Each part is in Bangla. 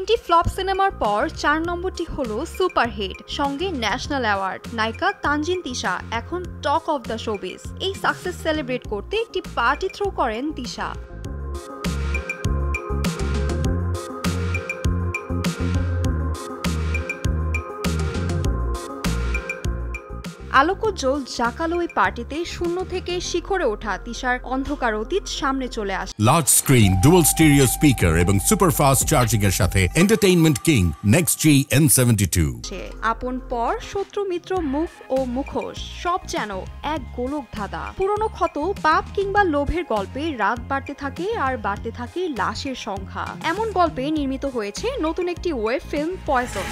তিনটি ফ্লপ সিনেমার পর ৪ নম্বরটি হলো সুপারহিট, সঙ্গে ন্যাশনাল অ্যাওয়ার্ড। নায়িকা তানজিন তিশা এখন টক অফ দ্য শোবিজ। এই সাকসেস সেলিব্রেট করতে একটি পার্টি থ্রো করেন তিশা। আলোকোজ্জ্বল জাকালো এই পার্টিতে শূন্য থেকে শিখরে ওঠা তিশার অন্ধকার অতীত সামনে চলে আসে। Large screen, dual stereo speaker এবং সুপার ফাস্ট চার্জিং এর সাথে এন্টারটেইনমেন্ট কিং নেক্সট জি N72। আপন পর, শত্রু মিত্র, মুখ ও মুখোশ সব যেন এক গোলক ধাঁধা। পুরনো ক্ষত, পাপ কিংবা লোভের গল্পে রাত বাড়তে থাকে আর বাড়তে থাকে লাশের সংখ্যা। এমন গল্পে নির্মিত হয়েছে নতুন একটি ওয়েব ফিল্ম পয়জন।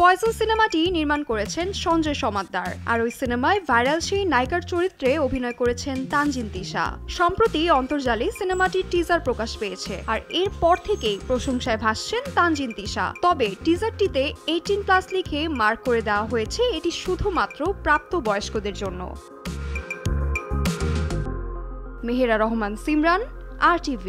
পয়জন সিনেমাটি নির্মাণ করেছেন সঞ্জয় সমাদ্দার, আর ওই সিনেমায় ভাইরাল সেই নায়িকার চরিত্রে অভিনয় করেছেন তানজিন তিশা। সম্প্রতি অন্তর্জালে সিনেমাটির টিজার প্রকাশ পেয়েছে, আর এরপর থেকেই প্রশংসায় ভাসছেন তানজিন তিশা। তবে টিজারটিতে 18+ লিখে মার্ক করে দেওয়া হয়েছে এটি শুধুমাত্র প্রাপ্তবয়স্কদের জন্য। মেহেরা রহমান, সিমরান, RTV।